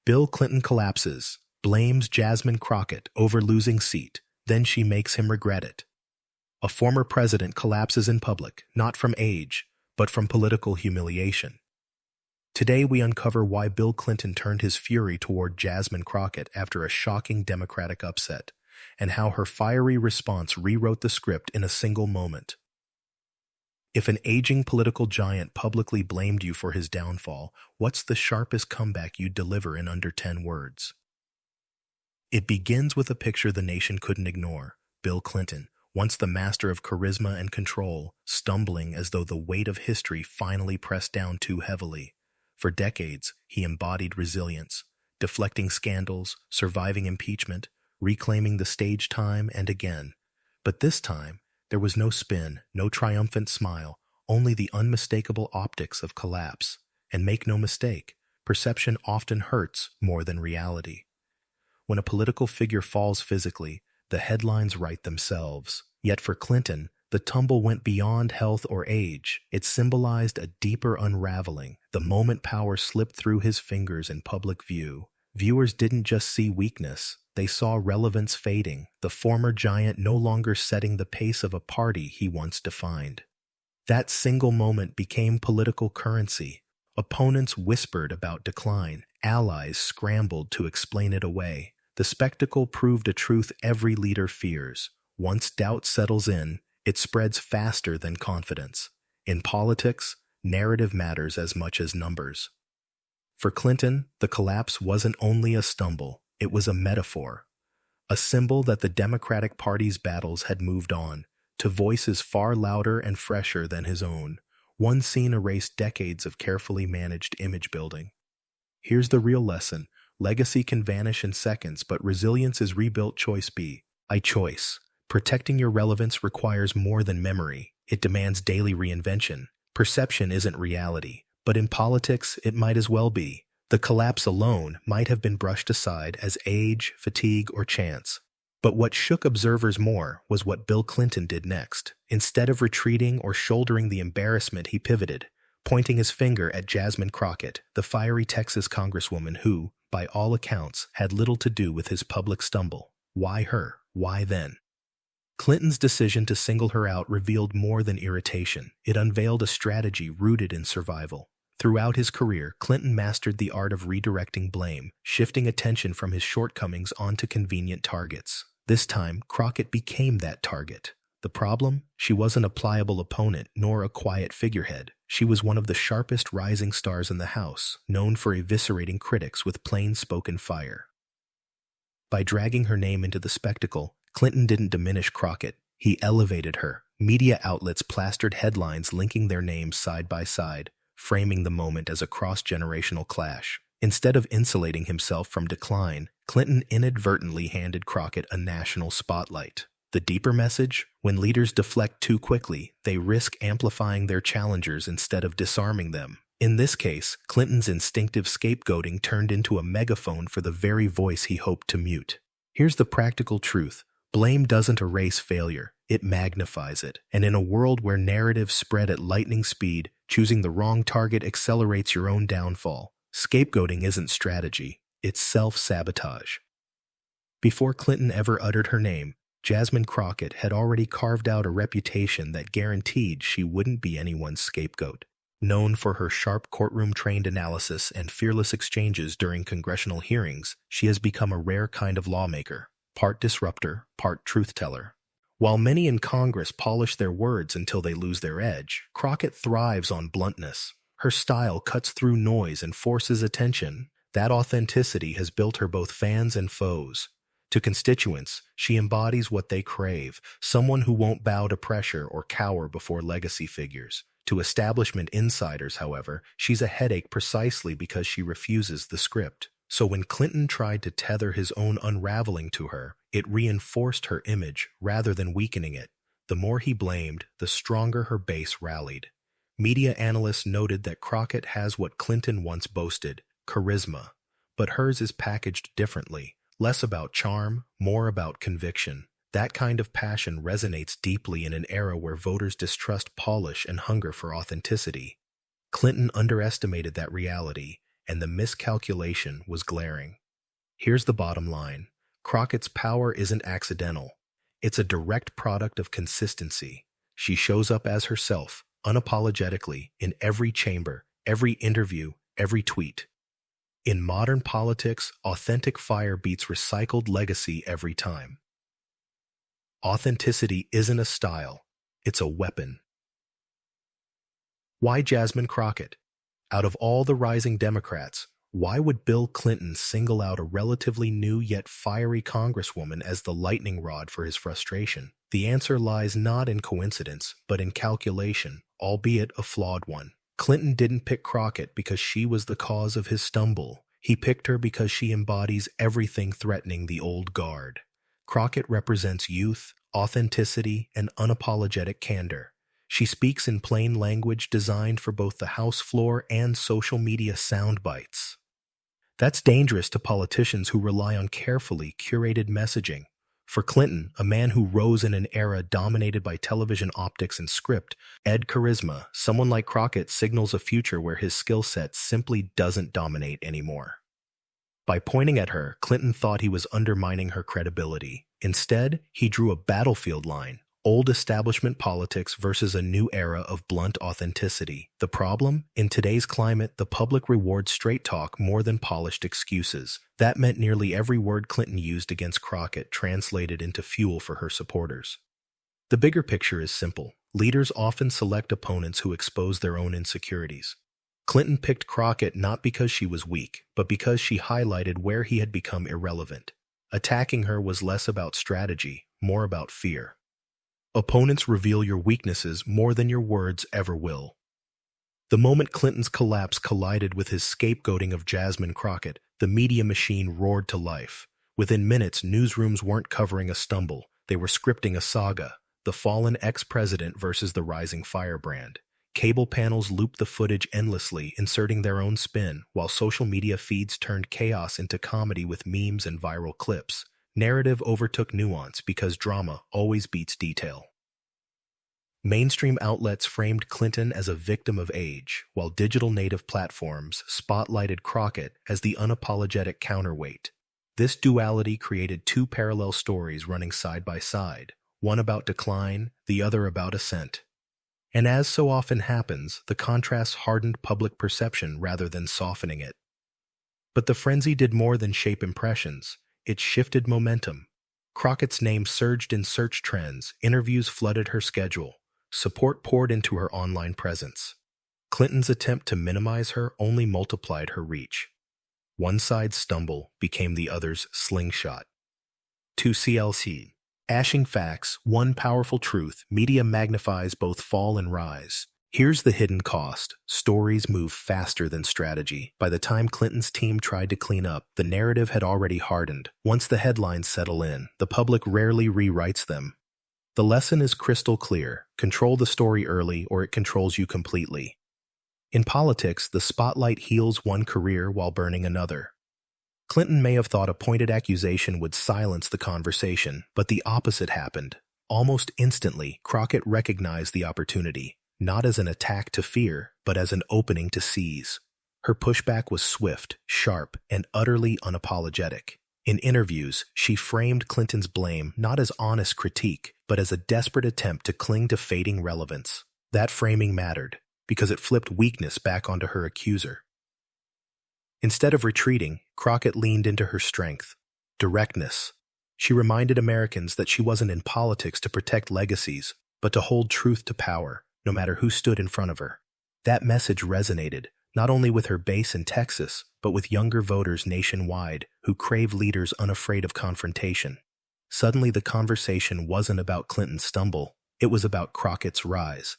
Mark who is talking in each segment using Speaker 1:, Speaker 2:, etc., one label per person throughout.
Speaker 1: Bill Clinton collapses, blames Jasmine Crockett over losing seat, then she makes him regret it. A former president collapses in public, not from age, but from political humiliation. Today we uncover why Bill Clinton turned his fury toward Jasmine Crockett after a shocking Democratic upset, and how her fiery response rewrote the script in a single moment. If an aging political giant publicly blamed you for his downfall, what's the sharpest comeback you'd deliver in under 10 words? It begins with a picture the nation couldn't ignore: Bill Clinton, once the master of charisma and control, stumbling as though the weight of history finally pressed down too heavily. For decades, he embodied resilience, deflecting scandals, surviving impeachment, reclaiming the stage time and again. But this time, there was no spin, no triumphant smile, only the unmistakable optics of collapse. And make no mistake, perception often hurts more than reality. When a political figure falls physically, the headlines write themselves. Yet for Clinton, the tumble went beyond health or age. It symbolized a deeper unraveling. The moment power slipped through his fingers in public view, viewers didn't just see weakness, they saw relevance fading, the former giant no longer setting the pace of a party he once defined. That single moment became political currency. Opponents whispered about decline, allies scrambled to explain it away. The spectacle proved a truth every leader fears. Once doubt settles in, it spreads faster than confidence. In politics, narrative matters as much as numbers. For Clinton, the collapse wasn't only a stumble, it was a metaphor, a symbol that the Democratic Party's battles had moved on, to voices far louder and fresher than his own. One scene erased decades of carefully managed image building. Here's the real lesson: legacy can vanish in seconds, but resilience is rebuilt. Choice B. Choice. Protecting your relevance requires more than memory. It demands daily reinvention. Perception isn't reality, but in politics, it might as well be. The collapse alone might have been brushed aside as age, fatigue, or chance. But what shook observers more was what Bill Clinton did next. Instead of retreating or shouldering the embarrassment, he pivoted, pointing his finger at Jasmine Crockett, the fiery Texas congresswoman who, by all accounts, had little to do with his public stumble. Why her? Why then? Clinton's decision to single her out revealed more than irritation. It unveiled a strategy rooted in survival. Throughout his career, Clinton mastered the art of redirecting blame, shifting attention from his shortcomings onto convenient targets. This time, Crockett became that target. The problem? She wasn't a pliable opponent, nor a quiet figurehead. She was one of the sharpest rising stars in the House, known for eviscerating critics with plain-spoken fire. By dragging her name into the spectacle, Clinton didn't diminish Crockett, he elevated her. Media outlets plastered headlines linking their names side by side, framing the moment as a cross-generational clash. Instead of insulating himself from decline, Clinton inadvertently handed Crockett a national spotlight. The deeper message? When leaders deflect too quickly, they risk amplifying their challengers instead of disarming them. In this case, Clinton's instinctive scapegoating turned into a megaphone for the very voice he hoped to mute. Here's the practical truth: blame doesn't erase failure, it magnifies it. And in a world where narratives spread at lightning speed, choosing the wrong target accelerates your own downfall. Scapegoating isn't strategy, it's self-sabotage. Before Clinton ever uttered her name, Jasmine Crockett had already carved out a reputation that guaranteed she wouldn't be anyone's scapegoat. Known for her sharp courtroom-trained analysis and fearless exchanges during congressional hearings, she has become a rare kind of lawmaker, part disruptor, part truth-teller. While many in Congress polish their words until they lose their edge, Crockett thrives on bluntness. Her style cuts through noise and forces attention. That authenticity has built her both fans and foes. To constituents, she embodies what they crave, someone who won't bow to pressure or cower before legacy figures. To establishment insiders, however, she's a headache precisely because she refuses the script. So when Clinton tried to tether his own unraveling to her, it reinforced her image rather than weakening it. The more he blamed, the stronger her base rallied. Media analysts noted that Crockett has what Clinton once boasted: charisma. But hers is packaged differently, less about charm, more about conviction. That kind of passion resonates deeply in an era where voters distrust polish and hunger for authenticity. Clinton underestimated that reality. and the miscalculation was glaring. Here's the bottom line. Crockett's power isn't accidental. It's a direct product of consistency. She shows up as herself, unapologetically, in every chamber, every interview, every tweet. In modern politics, authentic fire beats recycled legacy every time. Authenticity isn't a style, it's a weapon. Why Jasmine Crockett? Out of all the rising Democrats, why would Bill Clinton single out a relatively new yet fiery congresswoman as the lightning rod for his frustration? The answer lies not in coincidence, but in calculation, albeit a flawed one. Clinton didn't pick Crockett because she was the cause of his stumble. He picked her because she embodies everything threatening the old guard. Crockett represents youth, authenticity, and unapologetic candor. She speaks in plain language designed for both the House floor and social media sound bites. That's dangerous to politicians who rely on carefully curated messaging. For Clinton, a man who rose in an era dominated by television optics and script, charisma, someone like Crockett signals a future where his skill set simply doesn't dominate anymore. By pointing at her, Clinton thought he was undermining her credibility. Instead, he drew a battlefield line: old establishment politics versus a new era of blunt authenticity. The problem? In today's climate, the public rewards straight talk more than polished excuses. That meant nearly every word Clinton used against Crockett translated into fuel for her supporters. The bigger picture is simple. Leaders often select opponents who expose their own insecurities. Clinton picked Crockett not because she was weak, but because she highlighted where he had become irrelevant. Attacking her was less about strategy, more about fear. Opponents reveal your weaknesses more than your words ever will. The moment Clinton's collapse collided with his scapegoating of Jasmine Crockett, the media machine roared to life. Within minutes, newsrooms weren't covering a stumble. They were scripting a saga: the fallen ex-president versus the rising firebrand. Cable panels looped the footage endlessly, inserting their own spin, while social media feeds turned chaos into comedy with memes and viral clips. Narrative overtook nuance because drama always beats detail. Mainstream outlets framed Clinton as a victim of age, while digital native platforms spotlighted Crockett as the unapologetic counterweight. This duality created two parallel stories running side by side, one about decline, the other about ascent. And as so often happens, the contrast hardened public perception rather than softening it. But the frenzy did more than shape impressions. It shifted momentum. Crockett's name surged in search trends, interviews flooded her schedule, support poured into her online presence. Clinton's attempt to minimize her only multiplied her reach. One side's stumble became the other's slingshot. 2 CLC. Ashing facts, one powerful truth: media magnifies both fall and rise. Here's the hidden cost. Stories move faster than strategy. By the time Clinton's team tried to clean up, the narrative had already hardened. Once the headlines settle in, the public rarely rewrites them. The lesson is crystal clear: control the story early or it controls you completely. In politics, the spotlight heals one career while burning another. Clinton may have thought a pointed accusation would silence the conversation, but the opposite happened. Almost instantly, Crockett recognized the opportunity, not as an attack to fear, but as an opening to seize. Her pushback was swift, sharp, and utterly unapologetic. In interviews, she framed Clinton's blame not as honest critique, but as a desperate attempt to cling to fading relevance. That framing mattered, because it flipped weakness back onto her accuser. Instead of retreating, Crockett leaned into her strength: directness. She reminded Americans that she wasn't in politics to protect legacies, but to hold truth to power, no matter who stood in front of her. That message resonated, not only with her base in Texas, but with younger voters nationwide who crave leaders unafraid of confrontation. Suddenly, the conversation wasn't about Clinton's stumble, it was about Crockett's rise.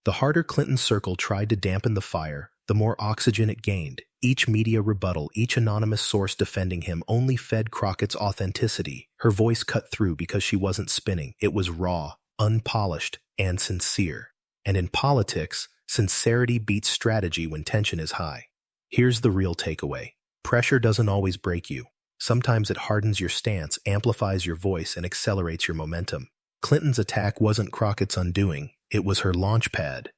Speaker 1: The harder Clinton's circle tried to dampen the fire, the more oxygen it gained. Each media rebuttal, each anonymous source defending him only fed Crockett's authenticity. Her voice cut through because she wasn't spinning. It was raw, unpolished, and sincere. And in politics, sincerity beats strategy when tension is high. Here's the real takeaway: pressure doesn't always break you. Sometimes it hardens your stance, amplifies your voice, and accelerates your momentum. Clinton's attack wasn't Crockett's undoing, it was her launch pad.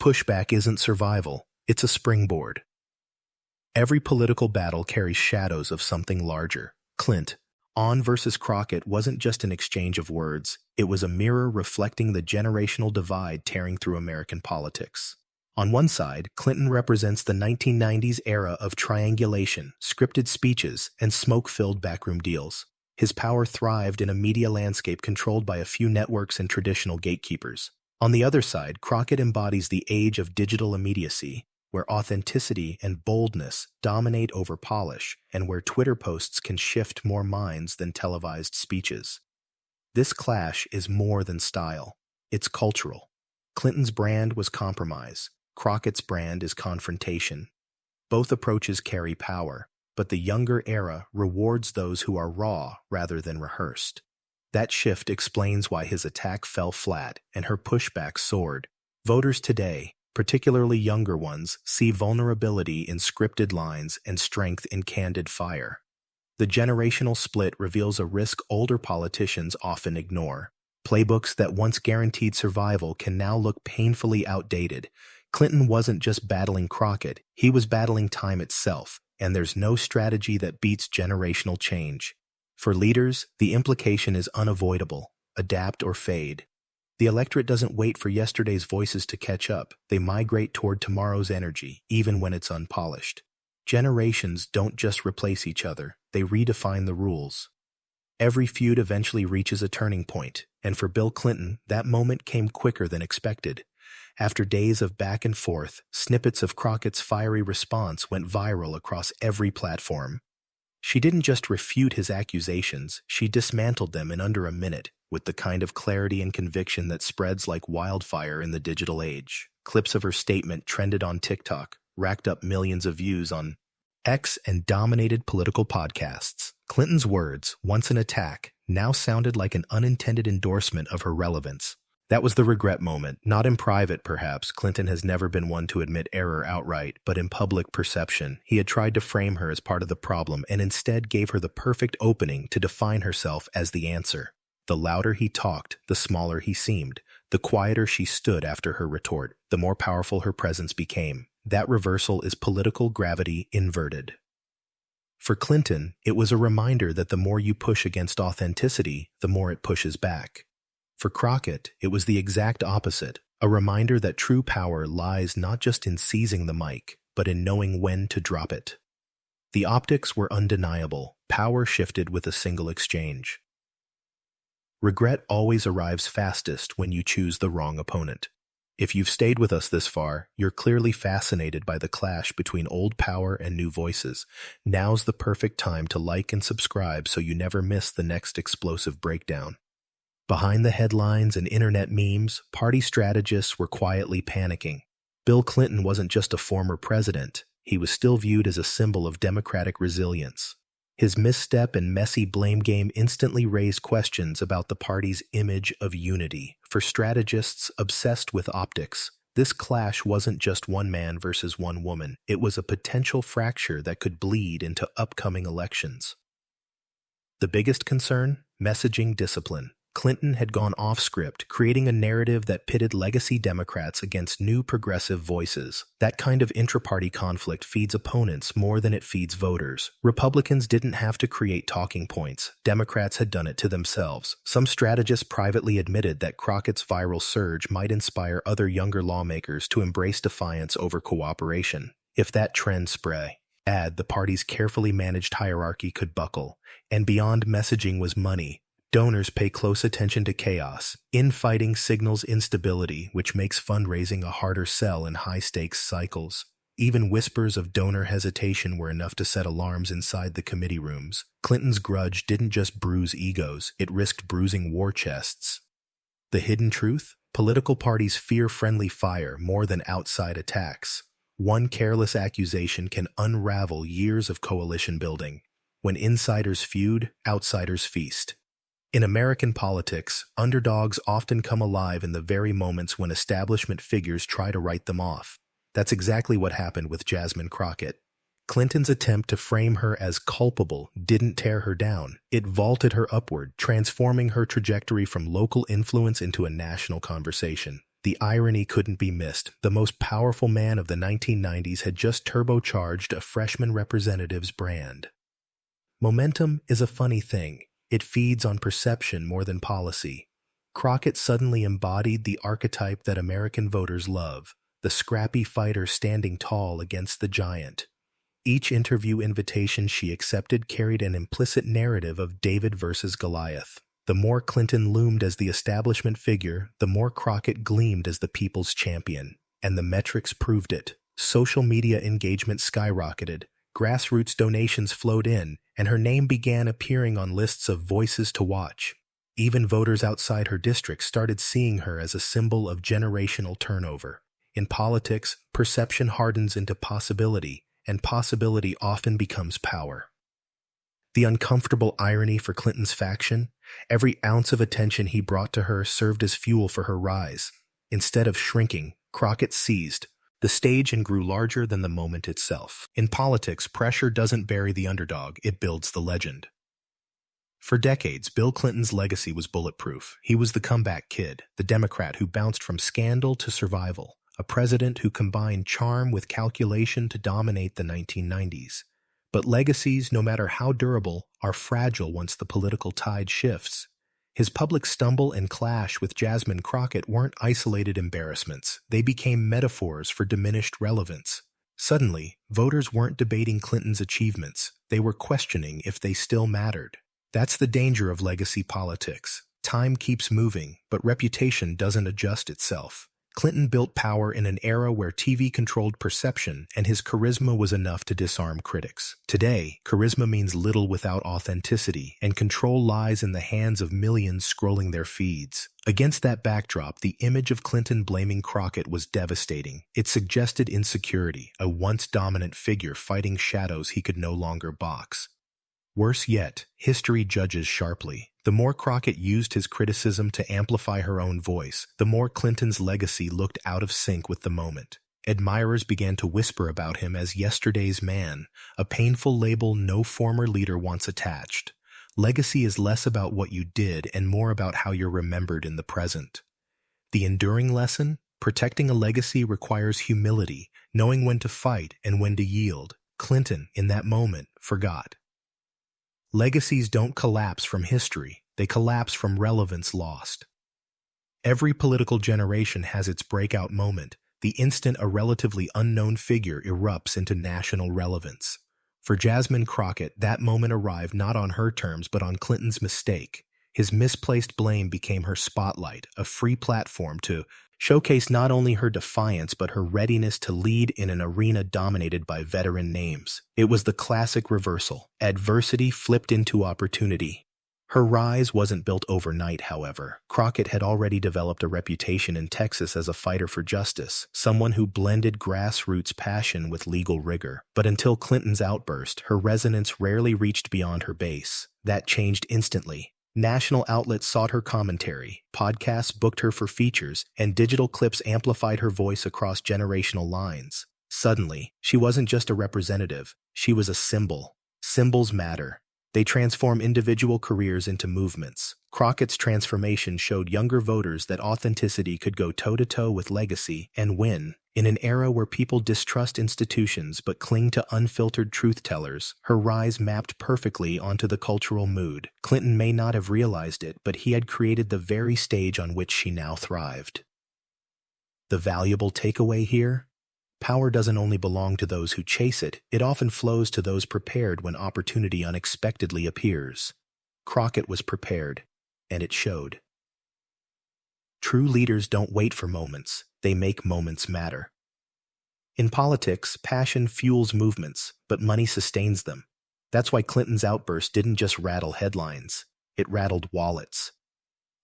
Speaker 1: Pushback isn't survival, it's a springboard. Every political battle carries shadows of something larger. On versus Crockett wasn't just an exchange of words, it was a mirror reflecting the generational divide tearing through American politics. On one side, Clinton represents the 1990s era of triangulation, scripted speeches, and smoke-filled backroom deals. His power thrived in a media landscape controlled by a few networks and traditional gatekeepers. On the other side, Crockett embodies the age of digital immediacy, where authenticity and boldness dominate over polish, and where Twitter posts can shift more minds than televised speeches. This clash is more than style. It's cultural. Clinton's brand was compromise. Crockett's brand is confrontation. Both approaches carry power, but the younger era rewards those who are raw rather than rehearsed. That shift explains why his attack fell flat and her pushback soared. Voters today, particularly younger ones, see vulnerability in scripted lines and strength in candid fire. The generational split reveals a risk older politicians often ignore. Playbooks that once guaranteed survival can now look painfully outdated. Clinton wasn't just battling Crockett, he was battling time itself, and there's no strategy that beats generational change. For leaders, the implication is unavoidable: adapt or fade. The electorate doesn't wait for yesterday's voices to catch up, they migrate toward tomorrow's energy, even when it's unpolished. Generations don't just replace each other, they redefine the rules. Every feud eventually reaches a turning point, and for Bill Clinton, that moment came quicker than expected. After days of back and forth, snippets of Crockett's fiery response went viral across every platform. She didn't just refute his accusations, she dismantled them in under a minute, with the kind of clarity and conviction that spreads like wildfire in the digital age. Clips of her statement trended on TikTok, racked up millions of views on X, and dominated political podcasts. Clinton's words, once an attack, now sounded like an unintended endorsement of her relevance. That was the regret moment. Not in private, perhaps. Clinton has never been one to admit error outright, but in public perception, he had tried to frame her as part of the problem and instead gave her the perfect opening to define herself as the answer. The louder he talked, the smaller he seemed. The quieter she stood after her retort, the more powerful her presence became. That reversal is political gravity inverted. For Clinton, it was a reminder that the more you push against authenticity, the more it pushes back. For Crockett, it was the exact opposite, a reminder that true power lies not just in seizing the mic, but in knowing when to drop it. The optics were undeniable. Power shifted with a single exchange. Regret always arrives fastest when you choose the wrong opponent. If you've stayed with us this far, you're clearly fascinated by the clash between old power and new voices. Now's the perfect time to like and subscribe so you never miss the next explosive breakdown. Behind the headlines and internet memes, party strategists were quietly panicking. Bill Clinton wasn't just a former president, he was still viewed as a symbol of Democratic resilience. His misstep and messy blame game instantly raised questions about the party's image of unity. For strategists obsessed with optics, this clash wasn't just one man versus one woman, it was a potential fracture that could bleed into upcoming elections. The biggest concern? Messaging discipline. Clinton had gone off script, creating a narrative that pitted legacy Democrats against new progressive voices. That kind of intra-party conflict feeds opponents more than it feeds voters. Republicans didn't have to create talking points. Democrats had done it to themselves. Some strategists privately admitted that Crockett's viral surge might inspire other younger lawmakers to embrace defiance over cooperation. If that trend spread, the party's carefully managed hierarchy could buckle. And beyond messaging was money. Donors pay close attention to chaos. Infighting signals instability, which makes fundraising a harder sell in high-stakes cycles. Even whispers of donor hesitation were enough to set alarms inside the committee rooms. Clinton's grudge didn't just bruise egos, it risked bruising war chests. The hidden truth? Political parties fear friendly fire more than outside attacks. One careless accusation can unravel years of coalition building. When insiders feud, outsiders feast. In American politics, underdogs often come alive in the very moments when establishment figures try to write them off. That's exactly what happened with Jasmine Crockett. Clinton's attempt to frame her as culpable didn't tear her down. It vaulted her upward, transforming her trajectory from local influence into a national conversation. The irony couldn't be missed. The most powerful man of the 1990s had just turbocharged a freshman representative's brand. Momentum is a funny thing. It feeds on perception more than policy. Crockett suddenly embodied the archetype that American voters love, the scrappy fighter standing tall against the giant. Each interview invitation she accepted carried an implicit narrative of David versus Goliath. The more Clinton loomed as the establishment figure, the more Crockett gleamed as the people's champion. And the metrics proved it. Social media engagement skyrocketed, grassroots donations flowed in, and her name began appearing on lists of voices to watch. Even voters outside her district started seeing her as a symbol of generational turnover. In politics, perception hardens into possibility, and possibility often becomes power. The uncomfortable irony for Clinton's faction: every ounce of attention he brought to her served as fuel for her rise. Instead of shrinking, Crockett seized the stage and grew larger than the moment itself. In politics, pressure doesn't bury the underdog, it builds the legend. For decades, Bill Clinton's legacy was bulletproof. He was the comeback kid, the Democrat who bounced from scandal to survival, a president who combined charm with calculation to dominate the 1990s. But legacies, no matter how durable, are fragile once the political tide shifts. His public stumble and clash with Jasmine Crockett weren't isolated embarrassments. They became metaphors for diminished relevance. Suddenly, voters weren't debating Clinton's achievements. They were questioning if they still mattered. That's the danger of legacy politics. Time keeps moving, but reputation doesn't adjust itself. Clinton built power in an era where TV controlled perception, and his charisma was enough to disarm critics. Today, charisma means little without authenticity, and control lies in the hands of millions scrolling their feeds. Against that backdrop, the image of Clinton blaming Crockett was devastating. It suggested insecurity, a once dominant figure fighting shadows he could no longer box. Worse yet, history judges sharply. The more Crockett used his criticism to amplify her own voice, the more Clinton's legacy looked out of sync with the moment. Admirers began to whisper about him as yesterday's man, a painful label no former leader wants attached. Legacy is less about what you did and more about how you're remembered in the present. The enduring lesson? Protecting a legacy requires humility, knowing when to fight and when to yield. Clinton, in that moment, forgot. Legacies don't collapse from history, they collapse from relevance lost. Every political generation has its breakout moment, the instant a relatively unknown figure erupts into national relevance. For Jasmine Crockett, that moment arrived not on her terms but on Clinton's mistake. His misplaced blame became her spotlight, a free platform to showcase not only her defiance but her readiness to lead in an arena dominated by veteran names. It was the classic reversal. Adversity flipped into opportunity. Her rise wasn't built overnight, however. Crockett had already developed a reputation in Texas as a fighter for justice, someone who blended grassroots passion with legal rigor. But until Clinton's outburst, her resonance rarely reached beyond her base. That changed instantly. National outlets sought her commentary, podcasts booked her for features, and digital clips amplified her voice across generational lines. Suddenly, she wasn't just a representative, she was a symbol. Symbols matter. They transform individual careers into movements. Crockett's transformation showed younger voters that authenticity could go toe-to-toe with legacy and win. In an era where people distrust institutions but cling to unfiltered truth-tellers, her rise mapped perfectly onto the cultural mood. Clinton may not have realized it, but he had created the very stage on which she now thrived. The valuable takeaway here? Power doesn't only belong to those who chase it, it often flows to those prepared when opportunity unexpectedly appears. Crockett was prepared, and it showed. True leaders don't wait for moments, they make moments matter. In politics, passion fuels movements, but money sustains them. That's why Clinton's outburst didn't just rattle headlines, it rattled wallets.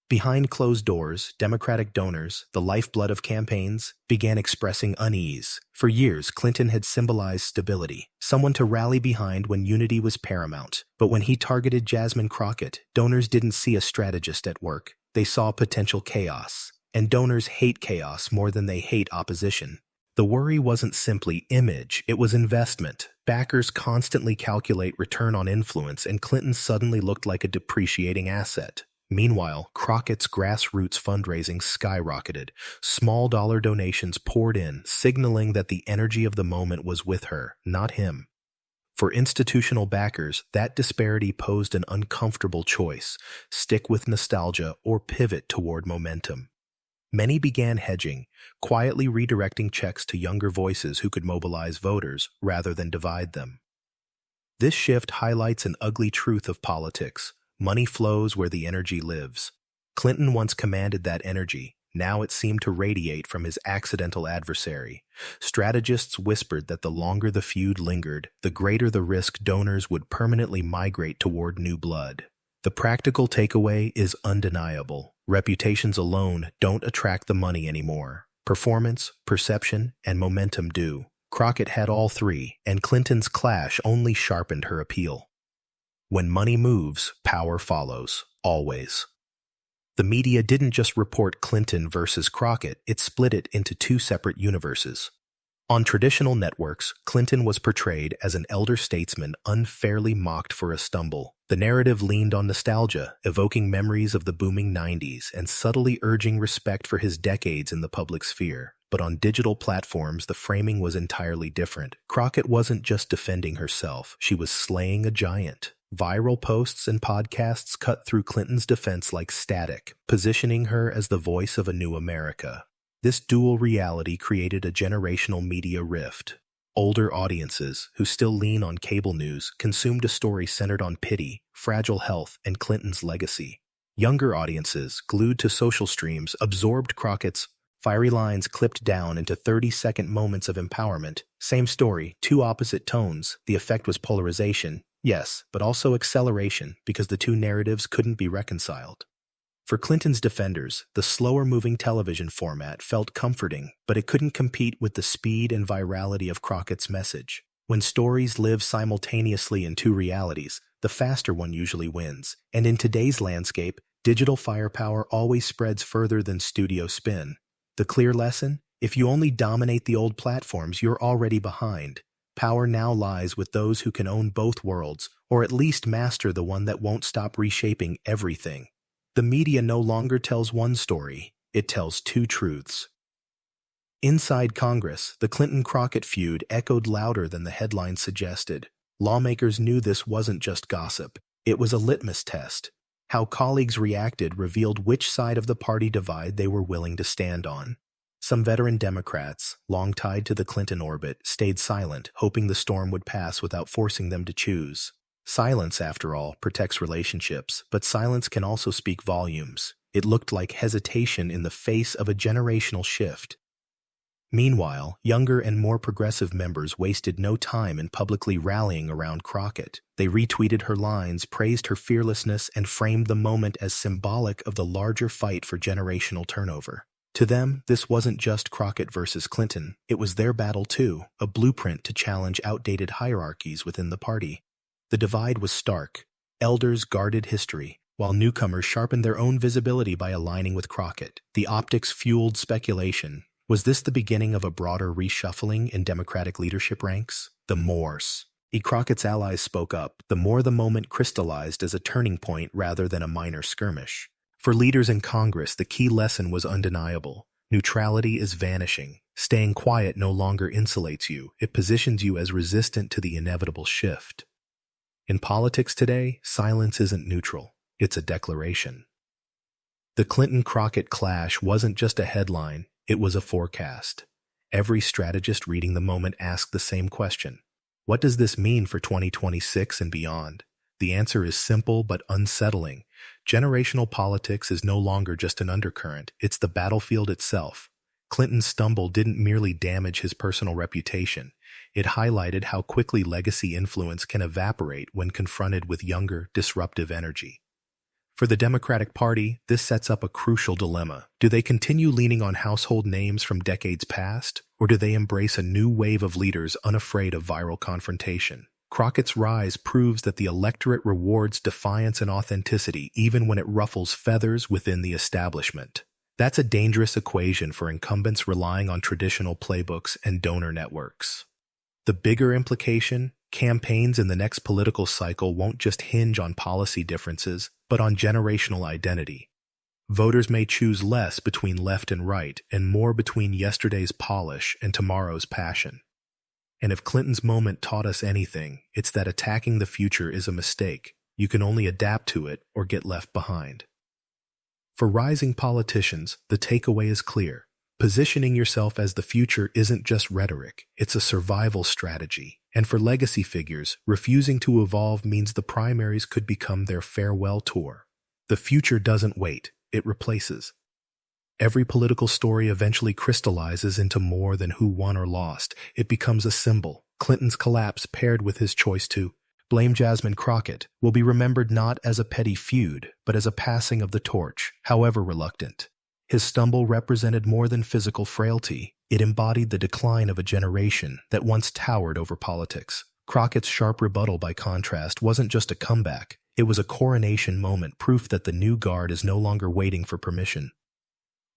Speaker 1: Behind closed doors, Democratic donors, the lifeblood of campaigns, began expressing unease. For years, Clinton had symbolized stability, someone to rally behind when unity was paramount. But when he targeted Jasmine Crockett, donors didn't see a strategist at work. They saw potential chaos. And donors hate chaos more than they hate opposition. The worry wasn't simply image, it was investment. Backers constantly calculate return on influence, and Clinton suddenly looked like a depreciating asset. Meanwhile, Crockett's grassroots fundraising skyrocketed. Small dollar donations poured in, signaling that the energy of the moment was with her, not him. For institutional backers, that disparity posed an uncomfortable choice: stick with nostalgia or pivot toward momentum. Many began hedging, quietly redirecting checks to younger voices who could mobilize voters rather than divide them. This shift highlights an ugly truth of politics: money flows where the energy lives. Clinton once commanded that energy. Now it seemed to radiate from his accidental adversary. Strategists whispered that the longer the feud lingered, the greater the risk donors would permanently migrate toward new blood. The practical takeaway is undeniable. Reputations alone don't attract the money anymore. Performance, perception, and momentum do. Crockett had all three, and Clinton's clash only sharpened her appeal. When money moves, power follows, always. The media didn't just report Clinton versus Crockett, it split it into two separate universes. On traditional networks, Clinton was portrayed as an elder statesman unfairly mocked for a stumble. The narrative leaned on nostalgia, evoking memories of the booming 90s and subtly urging respect for his decades in the public sphere. But on digital platforms, the framing was entirely different. Crockett wasn't just defending herself, she was slaying a giant. Viral posts and podcasts cut through Clinton's defense like static, positioning her as the voice of a new America. This dual reality created a generational media rift. Older audiences, who still lean on cable news, consumed a story centered on pity, fragile health, and Clinton's legacy. Younger audiences, glued to social streams, absorbed Crockett's fiery lines clipped down into 30-second moments of empowerment. Same story, two opposite tones. The effect was polarization, yes, but also acceleration, because the two narratives couldn't be reconciled. For Clinton's defenders, the slower-moving television format felt comforting, but it couldn't compete with the speed and virality of Crockett's message. When stories live simultaneously in two realities, the faster one usually wins. And in today's landscape, digital firepower always spreads further than studio spin. The clear lesson? If you only dominate the old platforms, you're already behind. Power now lies with those who can own both worlds, or at least master the one that won't stop reshaping everything. The media no longer tells one story, it tells two truths. Inside Congress, the Clinton-Crockett feud echoed louder than the headlines suggested. Lawmakers knew this wasn't just gossip, it was a litmus test. How colleagues reacted revealed which side of the party divide they were willing to stand on. Some veteran Democrats, long tied to the Clinton orbit, stayed silent, hoping the storm would pass without forcing them to choose. Silence, after all, protects relationships, but silence can also speak volumes. It looked like hesitation in the face of a generational shift. Meanwhile, younger and more progressive members wasted no time in publicly rallying around Crockett. They retweeted her lines, praised her fearlessness, and framed the moment as symbolic of the larger fight for generational turnover. To them, this wasn't just Crockett versus Clinton. It was their battle too, a blueprint to challenge outdated hierarchies within the party. The divide was stark. Elders guarded history, while newcomers sharpened their own visibility by aligning with Crockett. The optics fueled speculation. Was this the beginning of a broader reshuffling in Democratic leadership ranks? The Morse. Crockett's allies spoke up. The more the moment crystallized as a turning point rather than a minor skirmish. For leaders in Congress, the key lesson was undeniable. Neutrality is vanishing. Staying quiet no longer insulates you. It positions you as resistant to the inevitable shift. In politics today, silence isn't neutral. It's a declaration. The Clinton-Crockett clash wasn't just a headline, it was a forecast. Every strategist reading the moment asked the same question. What does this mean for 2026 and beyond? The answer is simple but unsettling. Generational politics is no longer just an undercurrent, it's the battlefield itself. Clinton's stumble didn't merely damage his personal reputation. It highlighted how quickly legacy influence can evaporate when confronted with younger, disruptive energy. For the Democratic Party, this sets up a crucial dilemma. Do they continue leaning on household names from decades past, or do they embrace a new wave of leaders unafraid of viral confrontation? Crockett's rise proves that the electorate rewards defiance and authenticity even when it ruffles feathers within the establishment. That's a dangerous equation for incumbents relying on traditional playbooks and donor networks. The bigger implication: campaigns in the next political cycle won't just hinge on policy differences, but on generational identity. Voters may choose less between left and right and more between yesterday's polish and tomorrow's passion. And if Clinton's moment taught us anything, it's that attacking the future is a mistake. You can only adapt to it or get left behind. For rising politicians, the takeaway is clear. Positioning yourself as the future isn't just rhetoric, it's a survival strategy. And for legacy figures, refusing to evolve means the primaries could become their farewell tour. The future doesn't wait, it replaces. Every political story eventually crystallizes into more than who won or lost. It becomes a symbol. Clinton's collapse, paired with his choice to blame Jasmine Crockett, will be remembered not as a petty feud, but as a passing of the torch, however reluctant. His stumble represented more than physical frailty. It embodied the decline of a generation that once towered over politics. Crockett's sharp rebuttal, by contrast, wasn't just a comeback. It was a coronation moment, proof that the new guard is no longer waiting for permission.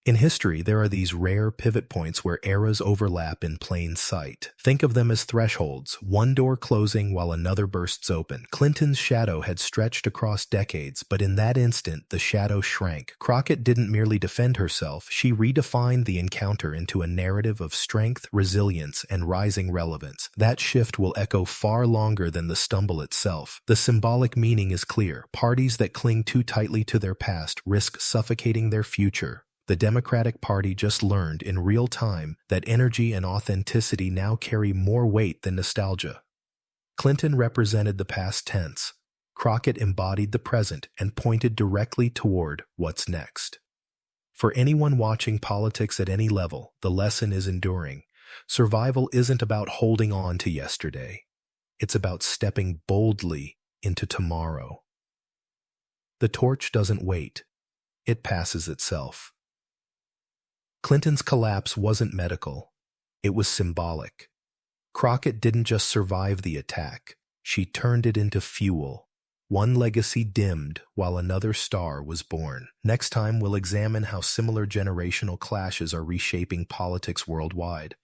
Speaker 1: In history, there are these rare pivot points where eras overlap in plain sight. Think of them as thresholds, one door closing while another bursts open. Clinton's shadow had stretched across decades, but in that instant, the shadow shrank. Crockett didn't merely defend herself, she redefined the encounter into a narrative of strength, resilience, and rising relevance. That shift will echo far longer than the stumble itself. The symbolic meaning is clear. Parties that cling too tightly to their past risk suffocating their future. The Democratic Party just learned in real time that energy and authenticity now carry more weight than nostalgia. Clinton represented the past tense. Crockett embodied the present and pointed directly toward what's next. For anyone watching politics at any level, the lesson is enduring. Survival isn't about holding on to yesterday. It's about stepping boldly into tomorrow. The torch doesn't wait. It passes itself. Clinton's collapse wasn't medical. It was symbolic. Crockett didn't just survive the attack. She turned it into fuel. One legacy dimmed while another star was born. Next time, we'll examine how similar generational clashes are reshaping politics worldwide.